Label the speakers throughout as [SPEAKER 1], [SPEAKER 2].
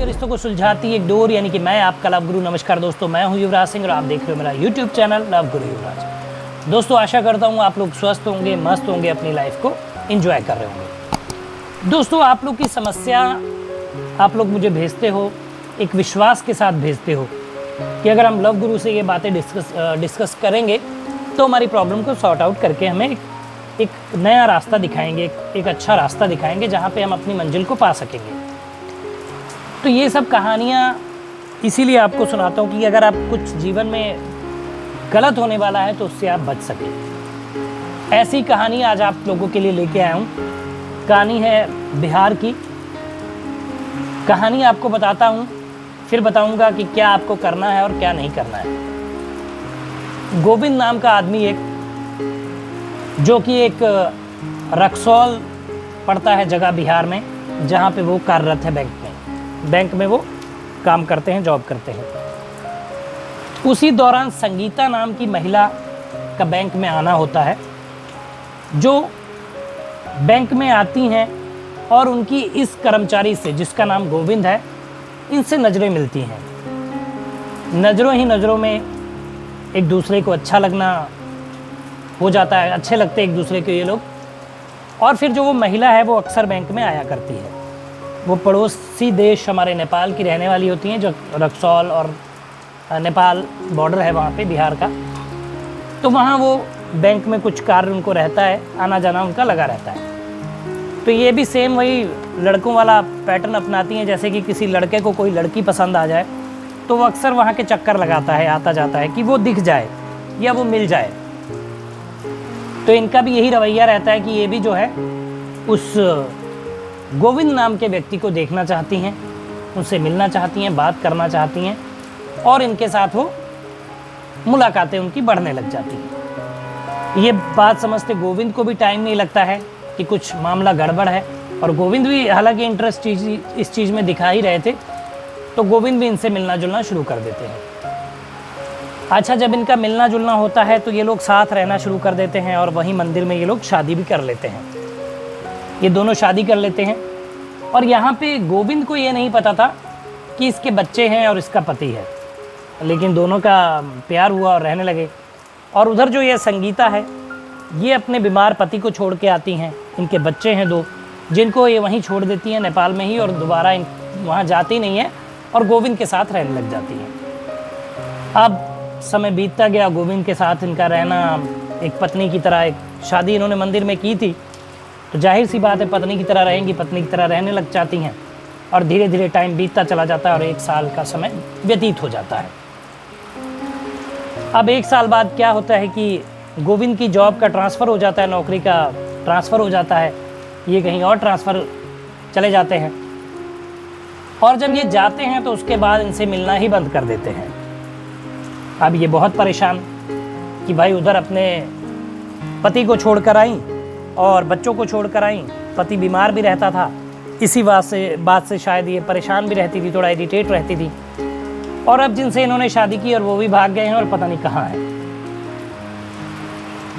[SPEAKER 1] के रिश्तों को सुलझाती एक डोर, यानी कि मैं आपका लव गुरु। नमस्कार दोस्तों, मैं हूं युवराज सिंह और आप देख रहे हो मेरा यूट्यूब चैनल लव गुरु युवराज। दोस्तों आशा करता हूं आप लोग स्वस्थ होंगे, मस्त होंगे, अपनी लाइफ को एंजॉय कर रहे होंगे। दोस्तों आप लोग की समस्या आप लोग मुझे भेजते हो, एक विश्वास के साथ भेजते हो कि अगर हम लव गुरु से ये बातें डिस्कस करेंगे तो हमारी प्रॉब्लम को सॉर्ट आउट करके हमें एक नया रास्ता दिखाएंगे, एक अच्छा रास्ता दिखाएंगे जहाँ पे हम अपनी मंजिल को पा सकेंगे। तो ये सब कहानियाँ इसीलिए आपको सुनाता हूँ कि अगर आप कुछ जीवन में गलत होने वाला है तो उससे आप बच सकें। ऐसी कहानी आज आप लोगों के लिए लेके आया हूँ। कहानी है बिहार की। कहानी आपको बताता हूँ, फिर बताऊँगा कि क्या आपको करना है और क्या नहीं करना है। गोविंद नाम का आदमी एक, जो कि एक रक्सौल पड़ता है जगह बिहार में, जहाँ पे वो कार्यरत है बैंक में वो काम करते हैं, जॉब करते हैं। उसी दौरान संगीता नाम की महिला का बैंक में आना होता है, जो बैंक में आती हैं और उनकी इस कर्मचारी से, जिसका नाम गोविंद है, इनसे नज़रें मिलती हैं। नज़रों ही नज़रों में एक दूसरे को अच्छा लगना हो जाता है, अच्छे लगते एक दूसरे को ये लोग। और फिर जो वो महिला है वो अक्सर बैंक में आया करती है। वो पड़ोसी देश हमारे नेपाल की रहने वाली होती हैं, जो रक्सौल और नेपाल बॉर्डर है वहाँ पे बिहार का। तो वहाँ वो बैंक में कुछ कार्य उनको रहता है, आना जाना उनका लगा रहता है। तो ये भी सेम वही लड़कों वाला पैटर्न अपनाती हैं। जैसे कि किसी लड़के को कोई लड़की पसंद आ जाए तो वो अक्सर वहाँ के चक्कर लगाता है, आता जाता है कि वो दिख जाए या वो मिल जाए। तो इनका भी यही रवैया रहता है कि ये भी जो है उस गोविंद नाम के व्यक्ति को देखना चाहती हैं, उनसे मिलना चाहती हैं, बात करना चाहती हैं, और इनके साथ वो मुलाकातें उनकी बढ़ने लग जाती हैं। ये बात समझते गोविंद को भी टाइम नहीं लगता है कि कुछ मामला गड़बड़ है, और गोविंद भी हालांकि इंटरेस्ट इस चीज़ में दिखा ही रहे थे, तो गोविंद भी इनसे मिलना जुलना शुरू कर देते हैं। अच्छा, जब इनका मिलना जुलना होता है तो ये लोग साथ रहना शुरू कर देते हैं, और वहीं मंदिर में ये लोग शादी भी कर लेते हैं। ये दोनों शादी कर लेते हैं, और यहाँ पे गोविंद को ये नहीं पता था कि इसके बच्चे हैं और इसका पति है, लेकिन दोनों का प्यार हुआ और रहने लगे। और उधर जो ये संगीता है, ये अपने बीमार पति को छोड़ के आती हैं। इनके बच्चे हैं 2, जिनको ये वहीं छोड़ देती हैं नेपाल में ही, और दोबारा वहाँ जाती नहीं है और गोविंद के साथ रहने लग जाती हैं। अब समय बीतता गया, गोविंद के साथ इनका रहना एक पत्नी की तरह, एक शादी इन्होंने मंदिर में की थी, तो जाहिर सी बात है पत्नी की तरह रहेंगी, पत्नी की तरह रहने लग जाती हैं। और धीरे धीरे टाइम बीतता चला जाता है और 1 साल का समय व्यतीत हो जाता है। अब 1 साल बाद क्या होता है कि गोविंद की जॉब का ट्रांसफ़र हो जाता है, नौकरी का ट्रांसफ़र हो जाता है, ये कहीं और ट्रांसफ़र चले जाते हैं। और जब ये जाते हैं तो उसके बाद इनसे मिलना ही बंद कर देते हैं। अब ये बहुत परेशान कि भाई उधर अपने पति को छोड़कर आई और बच्चों को छोड़कर आई, पति बीमार भी रहता था, इसी बात से शायद ये परेशान भी रहती थी, थोड़ा इरिटेट रहती थी। और अब जिनसे इन्होंने शादी की और वो भी भाग गए हैं और पता नहीं कहाँ है।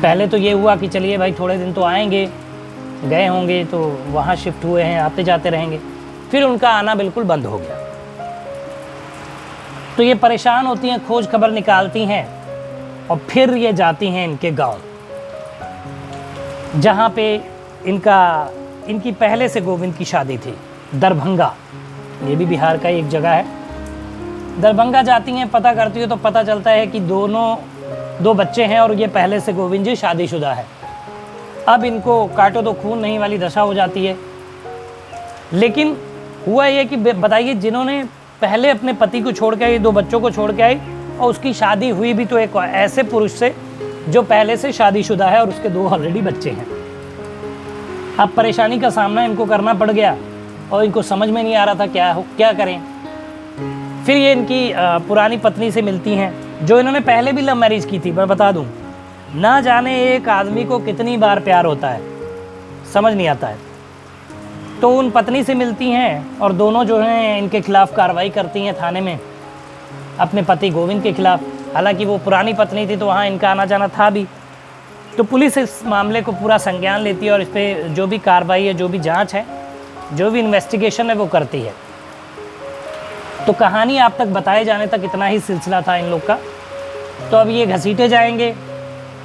[SPEAKER 1] पहले तो ये हुआ कि चलिए भाई थोड़े दिन तो आएंगे, गए होंगे तो वहाँ शिफ्ट हुए हैं, आते जाते रहेंगे। फिर उनका आना बिल्कुल बंद हो गया। तो ये परेशान होती हैं, खोज खबर निकालती हैं, और फिर ये जाती हैं इनके गांव, जहाँ पे इनकी पहले से गोविंद की शादी थी, दरभंगा। ये भी बिहार का एक जगह है। दरभंगा जाती हैं, पता करती है तो पता चलता है कि 2 बच्चे हैं, और ये पहले से गोविंद जी शादीशुदा है। अब इनको काटो तो खून नहीं वाली दशा हो जाती है। लेकिन हुआ ये कि बताइए, जिन्होंने पहले अपने पति को छोड़ के आई, 2 बच्चों को छोड़ के आई, और उसकी शादी हुई भी तो एक ऐसे पुरुष से जो पहले से शादीशुदा है और उसके 2 ऑलरेडी बच्चे हैं। अब परेशानी का सामना इनको करना पड़ गया, और इनको समझ में नहीं आ रहा था क्या करें। फिर ये इनकी पुरानी पत्नी से मिलती हैं, जो इन्होंने पहले भी लव मैरिज की थी। मैं बता दूं, ना जाने एक आदमी को कितनी बार प्यार होता है, समझ नहीं आता है। तो उन पत्नी से मिलती हैं, और दोनों जो हैं इनके खिलाफ़ कार्रवाई करती हैं थाने में, अपने पति गोविंद के खिलाफ़। हालांकि वो पुरानी पत्नी थी तो वहाँ इनका आना जाना था भी। तो पुलिस इस मामले को पूरा संज्ञान लेती है, और इस पर जो भी कार्रवाई है, जो भी जांच है, जो भी इन्वेस्टिगेशन है वो करती है। तो कहानी आप तक बताए जाने तक इतना ही सिलसिला था इन लोग का। तो अब ये घसीटे जाएंगे,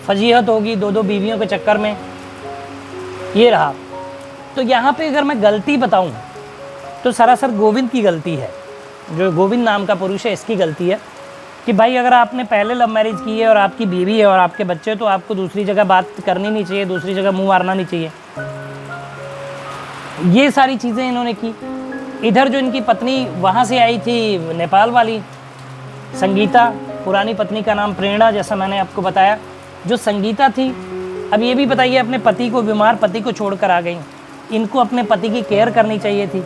[SPEAKER 1] फजीहत होगी 2-2 बीवियों के चक्कर में। ये रहा। तो यहाँ पे अगर मैं गलती बताऊँ तो सरासर गोविंद की गलती है, जो गोविंद नाम का पुरुष है इसकी गलती है कि भाई अगर आपने पहले लव मैरिज की है और आपकी बीवी है और आपके बच्चे, तो आपको दूसरी जगह बात करनी नहीं चाहिए, दूसरी जगह मुंह मारना नहीं चाहिए। ये सारी चीज़ें इन्होंने की। इधर जो इनकी पत्नी वहाँ से आई थी नेपाल वाली संगीता, पुरानी पत्नी का नाम प्रेरणा, जैसा मैंने आपको बताया, जो संगीता थी। अब ये भी बताइए, अपने पति को, बीमार पति को छोड़कर आ गई। इनको अपने पति की केयर करनी चाहिए थी।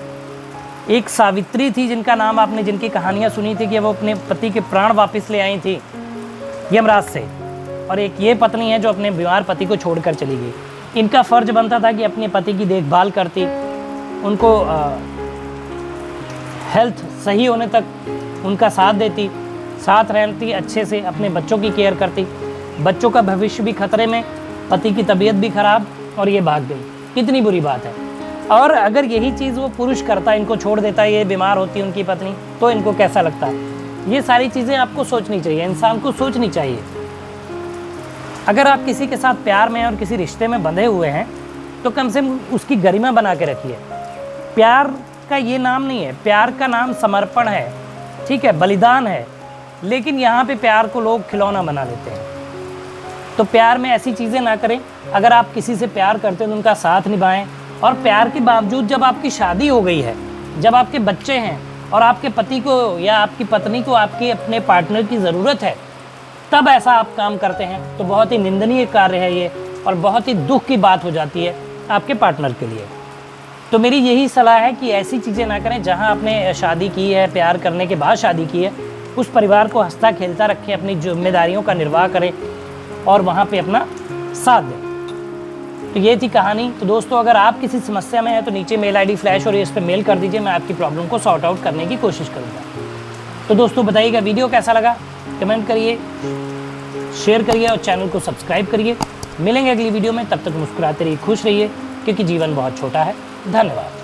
[SPEAKER 1] एक सावित्री थी जिनका नाम आपने, जिनकी कहानियाँ सुनी थी कि वो अपने पति के प्राण वापस ले आई थी यमराज से, और एक ये पत्नी है जो अपने बीमार पति को छोड़कर चली गई। इनका फ़र्ज बनता था कि अपने पति की देखभाल करती, उनको हेल्थ सही होने तक उनका साथ देती, साथ रहती, अच्छे से अपने बच्चों की केयर करती। बच्चों का भविष्य भी खतरे में, पति की तबीयत भी खराब, और ये भाग गई। कितनी बुरी बात है। और अगर यही चीज़ वो पुरुष करता, इनको छोड़ देता, ये बीमार होती उनकी पत्नी, तो इनको कैसा लगता है। ये सारी चीज़ें आपको सोचनी चाहिए, इंसान को सोचनी चाहिए। अगर आप किसी के साथ प्यार में और किसी रिश्ते में बंधे हुए हैं तो कम से कम उसकी गरिमा बना के रखिए। प्यार का ये नाम नहीं है, प्यार का नाम समर्पण है, ठीक है, बलिदान है। लेकिन यहाँ पे प्यार को लोग खिलौना बना लेते हैं। तो प्यार में ऐसी चीज़ें ना करें। अगर आप किसी से प्यार करते हैं तो उनका साथ निभाएं। और प्यार के बावजूद जब आपकी शादी हो गई है, जब आपके बच्चे हैं और आपके पति को या आपकी पत्नी को आपके अपने पार्टनर की ज़रूरत है, तब ऐसा आप काम करते हैं, तो बहुत ही निंदनीय कार्य है ये, और बहुत ही दुख की बात हो जाती है आपके पार्टनर के लिए। तो मेरी यही सलाह है कि ऐसी चीज़ें ना करें। जहाँ आपने शादी की है, प्यार करने के बाद शादी की है, उस परिवार को हंसता खेलता रखें, अपनी जिम्मेदारियों का निर्वाह करें और वहाँ पे अपना साथ दें। तो ये थी कहानी। तो दोस्तों, अगर आप किसी समस्या में हैं तो नीचे मेल आईडी फ्लैश और इस पर मेल कर दीजिए, मैं आपकी प्रॉब्लम को सॉर्ट आउट करने की कोशिश करूँगा। तो दोस्तों बताइएगा वीडियो कैसा लगा, कमेंट करिए, शेयर करिए और चैनल को सब्सक्राइब करिए। मिलेंगे अगली वीडियो में, तब तक मुस्कुराते रहिए, खुश रहिए, क्योंकि जीवन बहुत छोटा है। धन्यवाद।